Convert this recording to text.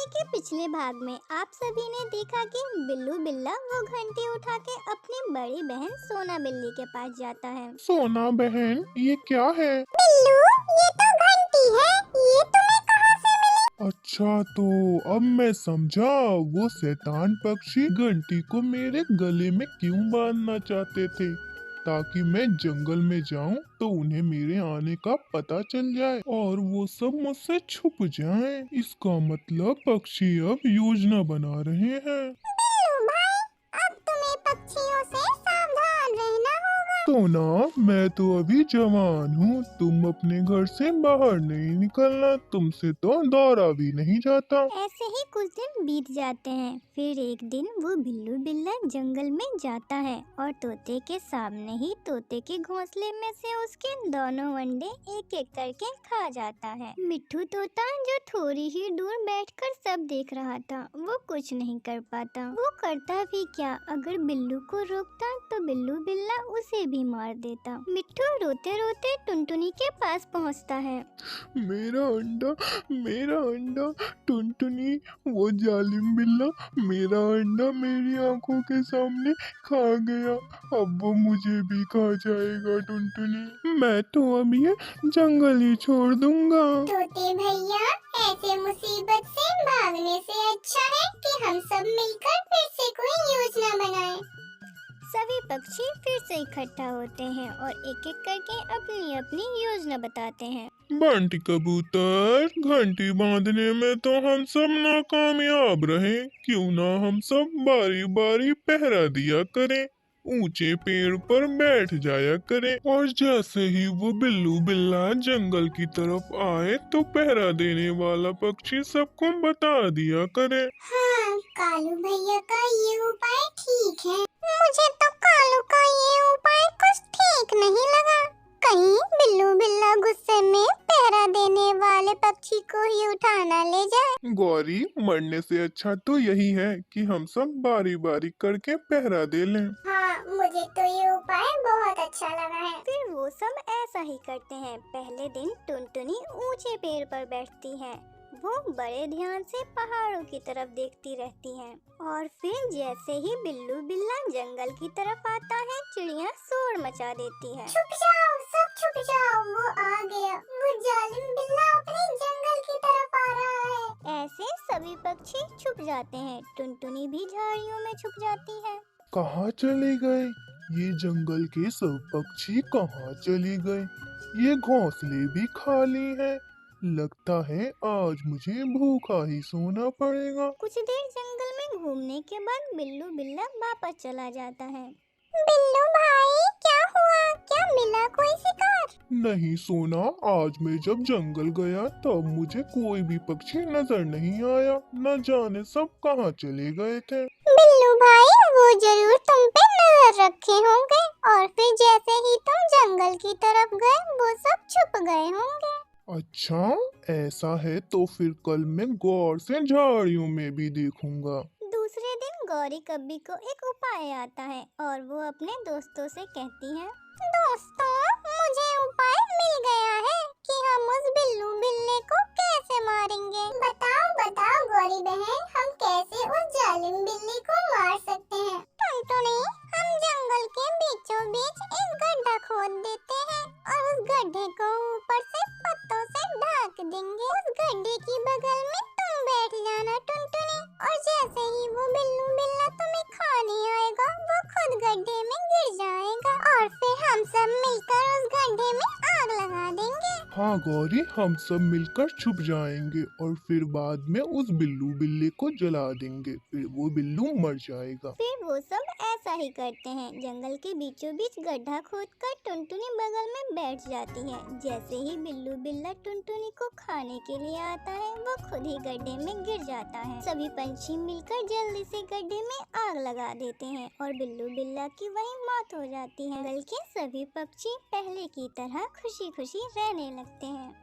के पिछले भाग में आप सभी ने देखा कि बिल्लू बिल्ला वो घंटी उठा के अपनी बड़ी बहन सोना बिल्ली के पास जाता है। सोना बहन, ये क्या है? बिल्लू, ये तो घंटी है, ये तुम्हें कहाँ से मिली? अच्छा, तो अब मैं समझा। वो शैतान पक्षी घंटी को मेरे गले में क्यों बांधना चाहते थे, ताकि मैं जंगल में जाऊं तो उन्हें मेरे आने का पता चल जाए और वो सब मुझसे छुप जाएं। इसका मतलब पक्षी अब योजना बना रहे हैं। बिल्लू भाई, अब तुम्हें पक्षियों से सावधान रहना होगा। सोना, मैं तो अभी जवान हूँ, तुम अपने घर से बाहर नहीं निकलना, तुमसे तो दौड़ा भी नहीं जाता। ऐसे ही कुछ दिन बीत जाते हैं। फिर एक दिन वो बिल्लू बिल्ला जंगल में जाता है और तोते के सामने ही तोते के घोंसले में से उसके दोनों अंडे एक एक करके खा जाता है। मिट्ठू तोता, जो थोड़ी ही दूर बैठकर सब देख रहा था, वो कुछ नहीं कर पाता। वो करता भी क्या, अगर बिल्लू को रोकता तो बिल्लू बिल्ला उसे भी मार देता। मिट्ठू रोते रोते टुनटुनी के पास पहुँचता है। मेरा अंडा, टुनटुनी, वो जालिम बिल्ला मेरा अंडा मेरी आंखों के सामने खा गया। अब वो मुझे भी खा जाएगा। टुनटुनी, मैं तो अब ये जंगल ही छोड़ दूंगा। तोते भैया, ऐसे मुसीबत से भागने से अच्छा है कि हम सब मिलकर फिर से कोई योजना बनाएं। सभी पक्षी फिर से इकट्ठा होते हैं और एक एक करके अपनी अपनी योजना बताते हैं। बंटी कबूतर, घंटी बांधने में तो हम सब नाकामयाब रहे, क्यों ना हम सब बारी बारी पहरा दिया करें, ऊंचे पेड़ पर बैठ जाया करें और जैसे ही वो बिल्लू बिल्ला जंगल की तरफ आए तो पहरा देने वाला पक्षी सबको बता दिया करे। हाँ, कालू भैया का ये उपाय ठीक है। मुझे तो कालू का ये उपाय कुछ ठीक नहीं लगा। कहीं बिल्लू बिल्ला गुस्से में पहरा देने वाले पक्षी को ही उठाना ले जाए। गौरी, मरने से अच्छा तो यही है कि हम सब बारी बारी करके पहरा दे लें। हाँ, मुझे तो ये उपाय बहुत अच्छा लगा है। फिर वो सब ऐसा ही करते हैं। पहले दिन टुनटुनी ऊंचे पेड़ पर बैठती है। वो बड़े ध्यान से पहाड़ों की तरफ देखती रहती है और फिर जैसे ही बिल्लू बिल्ला जंगल की तरफ आता है, चिड़िया शोर मचा देती है। छुप जाओ, सब छुप जाओ, वो आ गया। वो जालिम बिल्ला अपने जंगल की तरफ आ रहा है। ऐसे सभी पक्षी छुप जाते हैं। टुनटुनी भी झाड़ियों में छुप जाती है। कहाँ चले गए ये जंगल के सब पक्षी? कहाँ चले गए? ये घोंसले भी खाली हैं। लगता है आज मुझे भूखा ही सोना पड़ेगा। कुछ देर जंगल में घूमने के बाद बिल्लू बिल्ला वापस चला जाता है। बिल्लू भाई, क्या हुआ? क्या मिला कोई शिकार? नहीं सोना, आज मैं जब जंगल गया तब मुझे कोई भी पक्षी नजर नहीं आया। न जाने सब कहाँ चले गए थे। बिल्लू भाई, वो जरूर तुम पे नजर रखे होंगे और फिर जैसे ही तुम जंगल की तरफ गए, वो सब छुप गए होंगे। अच्छा, ऐसा है तो फिर कल मैं गौर से झाड़ियों में भी देखूंगा। दूसरे दिन गौरी कब्बी को एक उपाय आता है और वो अपने दोस्तों से कहती है, दोस्तों, मुझे उपाय मिल गया है कि हम उस बिल्लू बिल्ले को कैसे मारेंगे। बताओ बताओ गौरी बहन, हम कैसे उस जालिम बिल्ली को मार सकते हैं? टुनटुनी, हम जंगल के बीचों बीच एक गड्ढा खोद देते हैं और उस गड्ढे को ऊपर से पत्तों से ढक देंगे। उस गड्ढे की बगल में तुम बैठ जाना टुनटुनी, और जैसे ही वो बिल्लू बिल्ला तुम्हें खाने आएगा, वो खुद गड्ढे में गिर जाएगा और फिर हम सब मिलकर उस गड्ढे में आग लगा देंगे। हाँ गौरी, हम सब मिलकर छुप जाएंगे और फिर बाद में उस बिल्लू बिल्ली को जला देंगे, फिर वो बिल्लू मर जाएगा। फिर वो सब ऐसा ही करते हैं। जंगल के बीचों बीच गड्ढा खोदकर टुनटुनी बगल में बैठ जाती है। जैसे ही बिल्लू बिल्ला टुनटुनी को खाने के लिए आता है, वो खुद ही गड्ढे में गिर जाता है। सभी पंछी मिलकर जल्दी से गड्ढे में आग लगा देते हैं और बिल्लू बिल्ला की वहीं मौत हो जाती है। जंगल के सभी पक्षी पहले की तरह खुशी खुशी रहने लगते हैं।